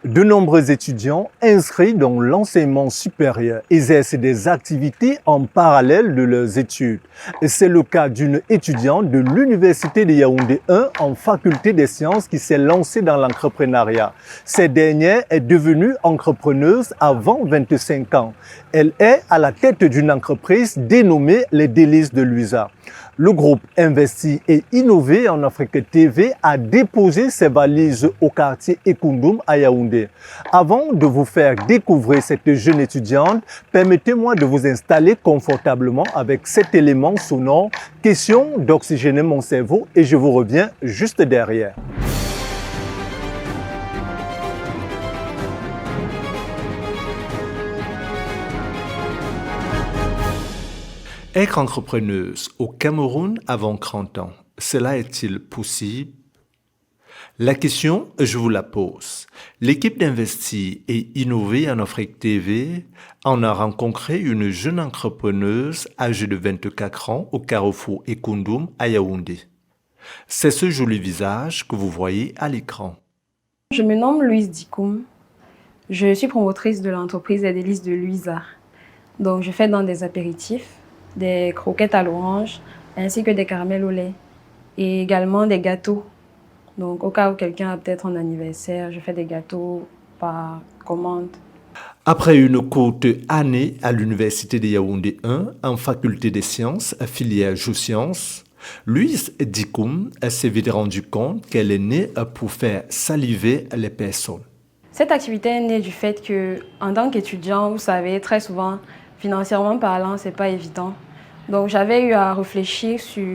De nombreux étudiants inscrits dans l'enseignement supérieur exercent des activités en parallèle de leurs études. C'est le cas d'une étudiante de l'Université de Yaoundé 1 en faculté des sciences qui s'est lancée dans l'entrepreneuriat. Cette dernière est devenue entrepreneuse avant 25 ans. Elle est à la tête d'une entreprise dénommée Les Délices de Luisa. Le groupe Investir et Innover en Afrique TV a déposé ses valises au quartier Ekundum à Yaoundé. Avant de vous faire découvrir cette jeune étudiante, permettez-moi de vous installer confortablement avec cet élément sonore. Question d'oxygéner mon cerveau et je vous reviens juste derrière. Être entrepreneuse au Cameroun avant 30 ans, cela est-il possible? La question, je vous la pose. L'équipe d'Investir et Innover en Afrique TV en a rencontré une jeune entrepreneuse âgée de 24 ans au carrefour Ekundum à Yaoundé. C'est ce joli visage que vous voyez à l'écran. Je me nomme Louise Dikoum. Je suis promotrice de l'entreprise Les Délices de Luisa. Donc, je fais dans des apéritifs, des croquettes à l'orange, ainsi que des caramels au lait et également des gâteaux. Donc, au cas où quelqu'un a peut-être un anniversaire, je fais des gâteaux par commande. Après une courte année à l'Université de Yaoundé 1 en faculté des sciences, filière géosciences, Louise Dikoum s'est vite rendu compte qu'elle est née pour faire saliver les personnes. Cette activité est née du fait que, en tant qu'étudiant, vous savez, très souvent, financièrement parlant, c'est pas évident. Donc, j'avais eu à réfléchir sur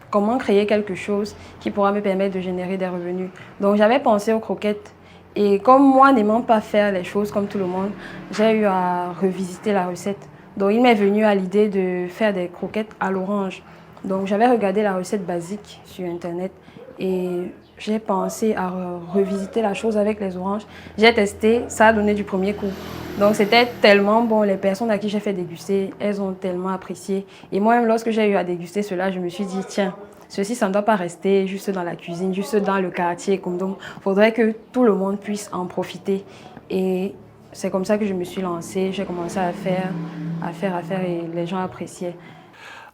comment créer quelque chose qui pourra me permettre de générer des revenus. Donc, j'avais pensé aux croquettes. Et comme moi, n'aimant pas faire les choses comme tout le monde, j'ai eu à revisiter la recette. Donc, il m'est venu à l'idée de faire des croquettes à l'orange. Donc, j'avais regardé la recette basique sur Internet et j'ai pensé à revisiter la chose avec les oranges. J'ai testé, ça a donné du premier coup. Donc, c'était tellement bon. Les personnes à qui j'ai fait déguster, elles ont tellement apprécié. Et moi-même, lorsque j'ai eu à déguster cela, je me suis dit, tiens, ceci, ça ne doit pas rester juste dans la cuisine, juste dans le quartier. Donc, il faudrait que tout le monde puisse en profiter. Et c'est comme ça que je me suis lancée. J'ai commencé à faire et les gens appréciaient.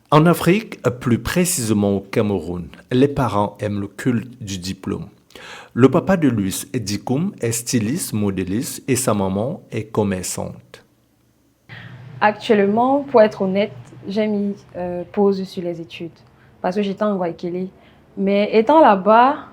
En Afrique, plus précisément au Cameroun, les parents aiment le culte du diplôme. Le papa de Louise Dikoum est styliste, modéliste et sa maman est commerçante. Actuellement, pour être honnête, j'ai mis pause sur les études parce que j'étais en Guayaquil. Mais étant là-bas,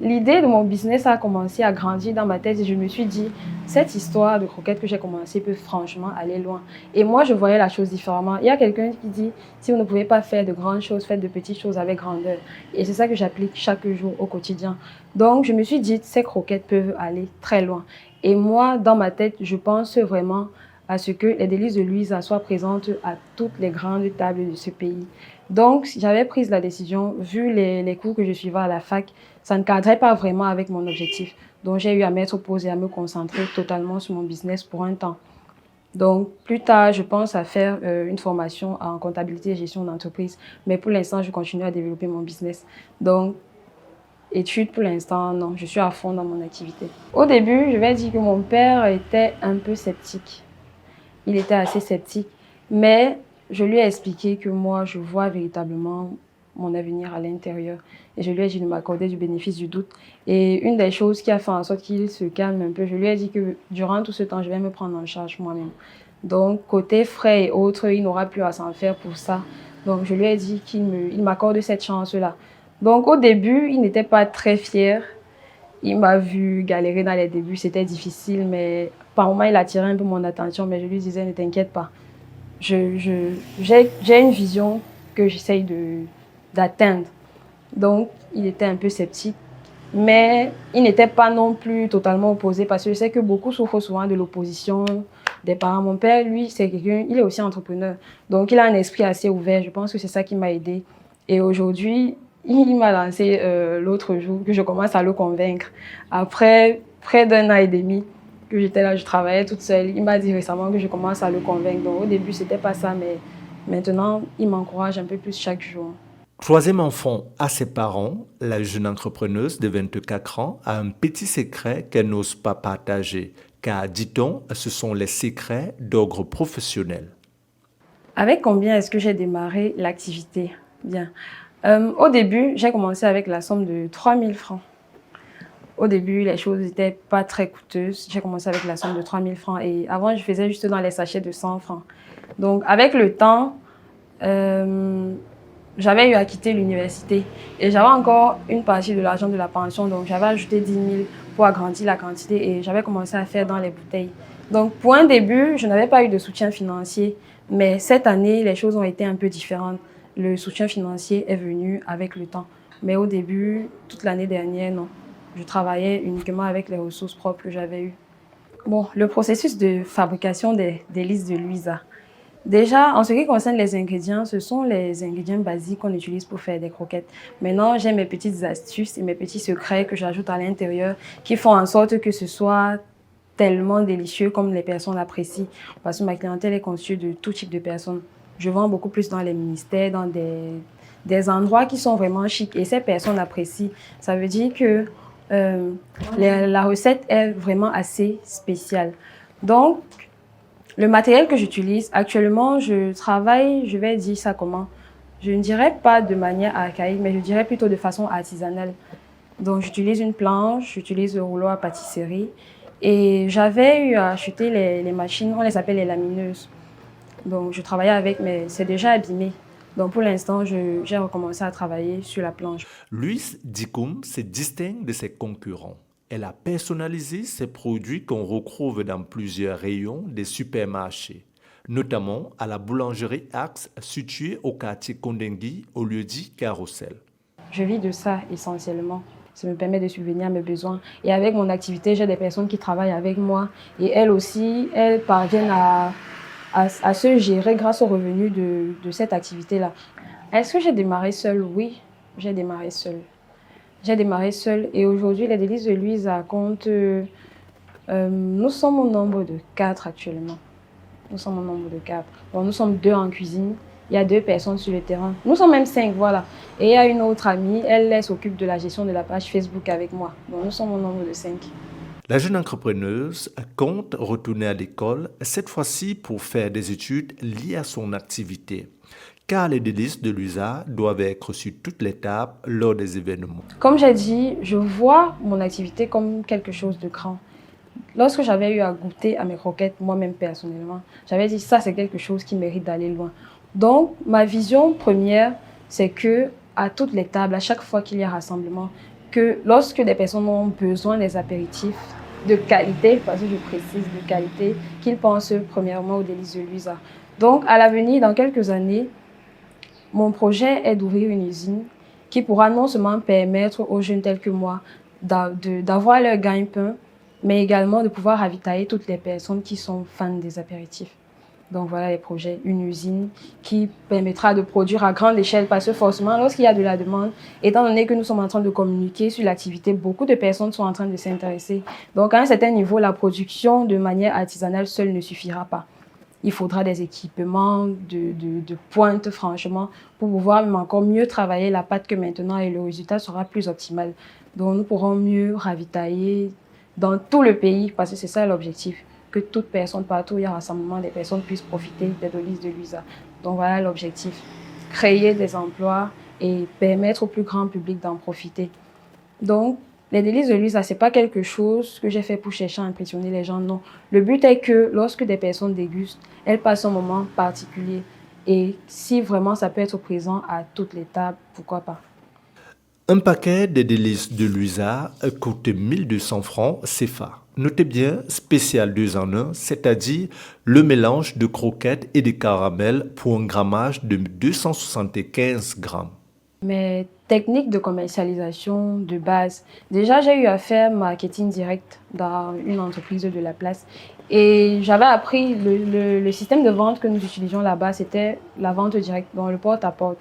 l'idée de mon business a commencé à grandir dans ma tête et je me suis dit, cette histoire de croquettes que j'ai commencé peut franchement aller loin. Et moi, je voyais la chose différemment. Il y a quelqu'un qui dit, si vous ne pouvez pas faire de grandes choses, faites de petites choses avec grandeur. Et c'est ça que j'applique chaque jour au quotidien. Donc, je me suis dit, ces croquettes peuvent aller très loin. Et moi, dans ma tête, je pense vraiment à ce que les délices de Luisa soient présentes à toutes les grandes tables de ce pays. Donc, j'avais pris la décision, vu les cours que je suivais à la fac, ça ne cadrait pas vraiment avec mon objectif. Donc, j'ai eu à mettre pause et à me concentrer totalement sur mon business pour un temps. Donc, plus tard, je pense à faire une formation en comptabilité et gestion d'entreprise. Mais pour l'instant, je continue à développer mon business. Donc, études pour l'instant, non, je suis à fond dans mon activité. Au début, je vais dire que mon père était un peu sceptique. Il était assez sceptique, mais je lui ai expliqué que moi, je vois véritablement mon avenir à l'intérieur. Et je lui ai dit de m'accorder du bénéfice du doute. Et une des choses qui a fait en sorte qu'il se calme un peu, je lui ai dit que durant tout ce temps, je vais me prendre en charge moi-même. Donc, côté frais et autres, il n'aura plus à s'en faire pour ça. Donc, je lui ai dit qu'il m'accorde cette chance-là. Donc, au début, il n'était pas très fier. Il m'a vu galérer dans les débuts, c'était difficile, mais par moments, il attirait un peu mon attention, mais je lui disais, ne t'inquiète pas. J'ai une vision que j'essaye d'atteindre. Donc, il était un peu sceptique, mais il n'était pas non plus totalement opposé, parce que je sais que beaucoup souffrent souvent de l'opposition des parents. Mon père, lui, c'est quelqu'un, il est aussi entrepreneur, donc il a un esprit assez ouvert. Je pense que c'est ça qui m'a aidée. Et aujourd'hui, il m'a lancé l'autre jour que je commence à le convaincre. Après près d'1 an et demi que j'étais là, je travaillais toute seule. Il m'a dit récemment que je commence à le convaincre. Donc au début, c'était pas ça, mais maintenant, il m'encourage un peu plus chaque jour. Troisième enfant à ses parents, la jeune entrepreneuse de 24 ans a un petit secret qu'elle n'ose pas partager, car, dit-on, ce sont les secrets d'ordre professionnel. Avec combien est-ce que j'ai démarré l'activité? Bien. Au début, j'ai commencé avec la somme de 3000 francs. Au début, les choses n'étaient pas très coûteuses. J'ai commencé avec la somme de 3000 francs et avant, je faisais juste dans les sachets de 100 francs. Donc, avec le temps, j'avais eu à quitter l'université et j'avais encore une partie de l'argent de la pension. Donc, j'avais ajouté 10 000 pour agrandir la quantité et j'avais commencé à faire dans les bouteilles. Donc, pour un début, je n'avais pas eu de soutien financier. Mais cette année, les choses ont été un peu différentes. Le soutien financier est venu avec le temps. Mais au début, toute l'année dernière, non. Je travaillais uniquement avec les ressources propres que j'avais eues. Bon, le processus de fabrication des délices de Louisa. Déjà, en ce qui concerne les ingrédients, ce sont les ingrédients basiques qu'on utilise pour faire des croquettes. Maintenant, j'ai mes petites astuces et mes petits secrets que j'ajoute à l'intérieur qui font en sorte que ce soit tellement délicieux comme les personnes apprécient. Parce que ma clientèle est conçue de tout type de personnes. Je vends beaucoup plus dans les ministères, dans des endroits qui sont vraiment chics et ces personnes apprécient. Ça veut dire que la recette est vraiment assez spéciale. Donc, le matériel que j'utilise, actuellement, je travaille, je vais dire ça comment? Je ne dirais pas de manière archaïque, mais je dirais plutôt de façon artisanale. Donc, j'utilise une planche, j'utilise le rouleau à pâtisserie. Et j'avais eu à acheter les machines, on les appelle les lamineuses. Donc, je travaillais avec, mais c'est déjà abîmé. Donc, pour l'instant, j'ai recommencé à travailler sur la planche. Louise Dikoum se distingue de ses concurrents. Elle a personnalisé ses produits qu'on retrouve dans plusieurs rayons des supermarchés, notamment à la boulangerie Axe située au quartier Kondengui, au lieu-dit Carrousel. Je vis de ça essentiellement. Ça me permet de subvenir à mes besoins. Et avec mon activité, j'ai des personnes qui travaillent avec moi. Et elles aussi, elles parviennent à se gérer grâce aux revenus de cette activité-là. Est-ce que j'ai démarré seule? Oui, j'ai démarré seule. J'ai démarré seule et aujourd'hui, les délices de Louisa comptent... nous sommes au nombre de 4 actuellement. Nous sommes au nombre de 4. Bon, nous sommes 2 en cuisine. Il y a 2 personnes sur le terrain. Nous sommes même 5, voilà. Et il y a une autre amie, elle s'occupe de la gestion de la page Facebook avec moi. Donc nous sommes au nombre de 5. La jeune entrepreneuse compte retourner à l'école, cette fois-ci pour faire des études liées à son activité. Car les délices de Louisa doivent être sur toutes les tables lors des événements. Comme j'ai dit, je vois mon activité comme quelque chose de grand. Lorsque j'avais eu à goûter à mes croquettes, moi-même personnellement, j'avais dit ça c'est quelque chose qui mérite d'aller loin. Donc ma vision première, c'est que à toutes les tables, à chaque fois qu'il y a rassemblement, que lorsque des personnes ont besoin des apéritifs de qualité, parce que je précise de qualité, qu'ils pensent premièrement aux délices de Louisa. Donc à l'avenir, dans quelques années, mon projet est d'ouvrir une usine qui pourra non seulement permettre aux jeunes tels que moi d'avoir leur gagne-pain, mais également de pouvoir ravitailler toutes les personnes qui sont fans des apéritifs. Donc voilà les projets, une usine qui permettra de produire à grande échelle parce que forcément lorsqu'il y a de la demande, étant donné que nous sommes en train de communiquer sur l'activité, beaucoup de personnes sont en train de s'intéresser. Donc à un certain niveau, la production de manière artisanale seule ne suffira pas. Il faudra des équipements de pointe, franchement, pour pouvoir même encore mieux travailler la pâte que maintenant et le résultat sera plus optimal. Donc, nous pourrons mieux ravitailler dans tout le pays parce que c'est ça l'objectif. Que toute personne, partout où il y a rassemblement, des personnes puissent profiter des délices de Louisa. Donc, voilà l'objectif. Créer des emplois et permettre au plus grand public d'en profiter. Donc, les délices de Louisa, ce n'est pas quelque chose que j'ai fait pour chercher à impressionner les gens, non. Le but est que lorsque des personnes dégustent, elles passent un moment particulier. Et si vraiment ça peut être présent à toutes les tables, pourquoi pas. Un paquet de délices de Louisa coûte 1200 francs CFA. Notez bien, spécial 2 en 1, c'est-à-dire le mélange de croquettes et de caramel pour un grammage de 275 grammes. Mes techniques de commercialisation de base. Déjà, j'ai eu à faire marketing direct dans une entreprise de la place. Et j'avais appris le système de vente que nous utilisions là-bas, c'était la vente directe, dans le porte-à-porte.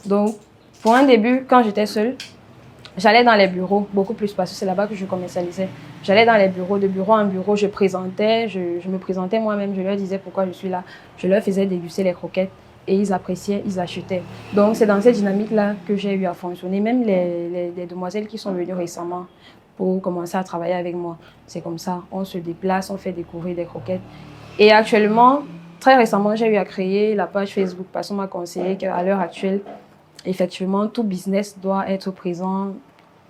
Donc, pour un début, quand j'étais seule, j'allais dans les bureaux, beaucoup plus parce que c'est là-bas que je commercialisais. J'allais dans les bureaux, de bureau en bureau, je me présentais moi-même, je leur disais pourquoi je suis là. Je leur faisais déguster les croquettes. et ils appréciaient, ils achetaient. Donc, c'est dans cette dynamique-là que j'ai eu à fonctionner. Même les demoiselles qui sont venues récemment pour commencer à travailler avec moi, c'est comme ça. On se déplace, on fait découvrir des croquettes. Et actuellement, très récemment, j'ai eu à créer la page Facebook parce qu'on m'a conseillé qu'à l'heure actuelle, effectivement, tout business doit être présent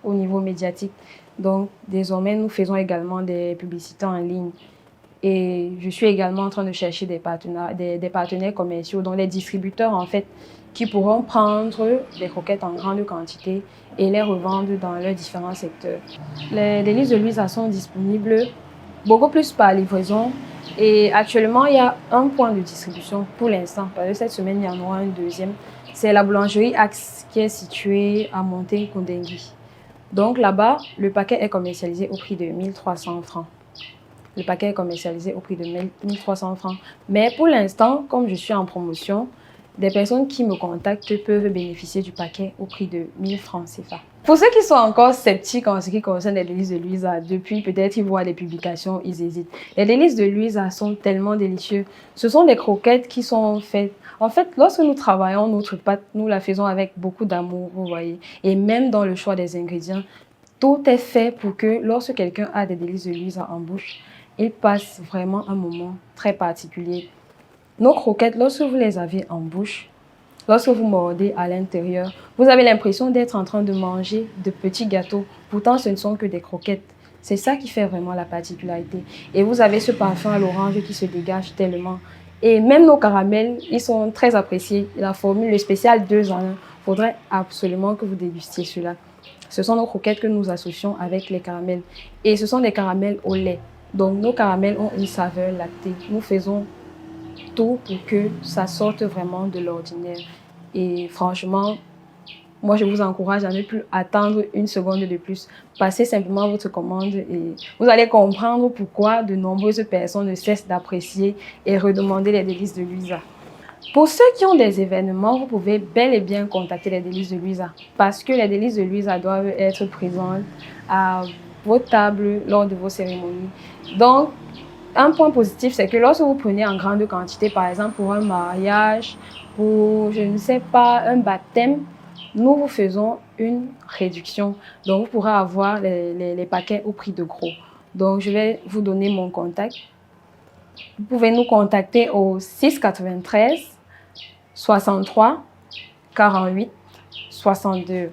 au niveau médiatique. Donc, désormais, nous faisons également des publicités en ligne. Et je suis également en train de chercher des partenaires commerciaux, dont les distributeurs, en fait, qui pourront prendre des croquettes en grande quantité et les revendre dans leurs différents secteurs. Les délices de Louisa sont disponibles beaucoup plus par livraison. Et actuellement, il y a un point de distribution pour l'instant. Parce que cette semaine, il y en aura un deuxième. C'est la boulangerie Axe qui est située à Monté-Kondengui. Donc là-bas, le paquet est commercialisé au prix de 1300 francs. Le paquet est commercialisé au prix de 1300 francs. Mais pour l'instant, comme je suis en promotion, des personnes qui me contactent peuvent bénéficier du paquet au prix de 1000 francs CFA. Pour ceux qui sont encore sceptiques en ce qui concerne les délices de Louisa, depuis peut-être ils voient les publications, ils hésitent. Les délices de Louisa sont tellement délicieux. Ce sont des croquettes qui sont faites. En fait, lorsque nous travaillons notre pâte, nous la faisons avec beaucoup d'amour, vous voyez. Et même dans le choix des ingrédients, tout est fait pour que lorsque quelqu'un a des délices de Louisa en bouche, il passe vraiment un moment très particulier. Nos croquettes, lorsque vous les avez en bouche, lorsque vous mordez à l'intérieur, vous avez l'impression d'être en train de manger de petits gâteaux. Pourtant, ce ne sont que des croquettes. C'est ça qui fait vraiment la particularité. Et vous avez ce parfum à l'orange qui se dégage tellement. Et même nos caramels, ils sont très appréciés. La formule, le spécial 2 en 1, il faudrait absolument que vous dégustiez cela. Ce sont nos croquettes que nous associons avec les caramels. Et ce sont des caramels au lait. Donc, nos caramels ont une saveur lactée. Nous faisons tout pour que ça sorte vraiment de l'ordinaire. Et franchement, moi, je vous encourage à ne plus attendre une seconde de plus. Passez simplement votre commande et vous allez comprendre pourquoi de nombreuses personnes ne cessent d'apprécier et redemander les délices de Louisa. Pour ceux qui ont des événements, vous pouvez bel et bien contacter les délices de Louisa parce que les délices de Louisa doivent être présentes à vos tables lors de vos cérémonies. Donc, un point positif, c'est que lorsque vous prenez en grande quantité, par exemple pour un mariage, pour, je ne sais pas, un baptême, nous vous faisons une réduction. Donc, vous pourrez avoir les paquets au prix de gros. Donc, je vais vous donner mon contact. Vous pouvez nous contacter au 693 63 48 62.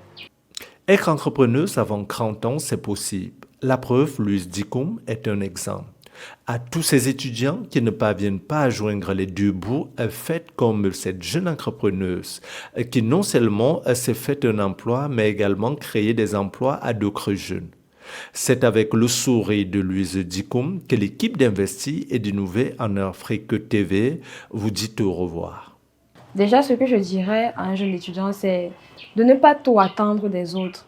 Être entrepreneuse avant 30 ans, c'est possible. La preuve, Louise Dikoum est un exemple. À tous ces étudiants qui ne parviennent pas à joindre les deux bouts, faites comme cette jeune entrepreneuse qui non seulement s'est fait un emploi, mais également créé des emplois à d'autres jeunes. C'est avec le sourire de Louise Dikoum que l'équipe d'Investi et d'Innover en Afrique TV vous dit au revoir. Déjà, ce que je dirais à un jeune étudiant, c'est de ne pas tout attendre des autres.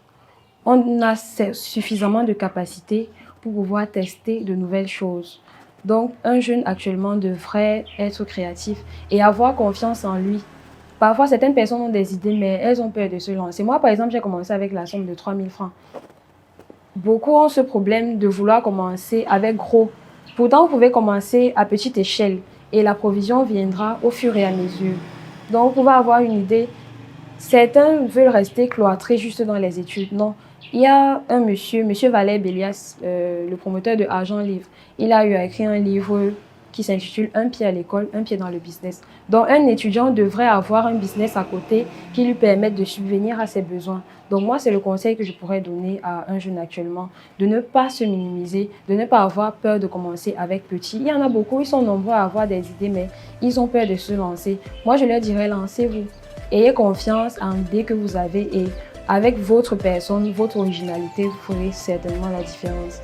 On a suffisamment de capacités pour pouvoir tester de nouvelles choses. Donc, un jeune actuellement devrait être créatif et avoir confiance en lui. Parfois, certaines personnes ont des idées, mais elles ont peur de se lancer. Moi, par exemple, j'ai commencé avec la somme de 3000 francs. Beaucoup ont ce problème de vouloir commencer avec gros. Pourtant, vous pouvez commencer à petite échelle et la provision viendra au fur et à mesure. Donc, vous pouvez avoir une idée. Certains veulent rester cloîtrés juste dans les études. Non. Il y a un monsieur Valère Bélias, le promoteur de Argent Livre. Il a eu à écrire un livre qui s'intitule « Un pied à l'école, un pied dans le business ». Donc, un étudiant devrait avoir un business à côté qui lui permette de subvenir à ses besoins. Donc, moi, c'est le conseil que je pourrais donner à un jeune actuellement, de ne pas se minimiser, de ne pas avoir peur de commencer avec petit. Il y en a beaucoup, ils sont nombreux à avoir des idées, mais ils ont peur de se lancer. Moi, je leur dirais, lancez-vous. Ayez confiance en l'idée que vous avez et avec votre personne, votre originalité, vous ferez certainement la différence.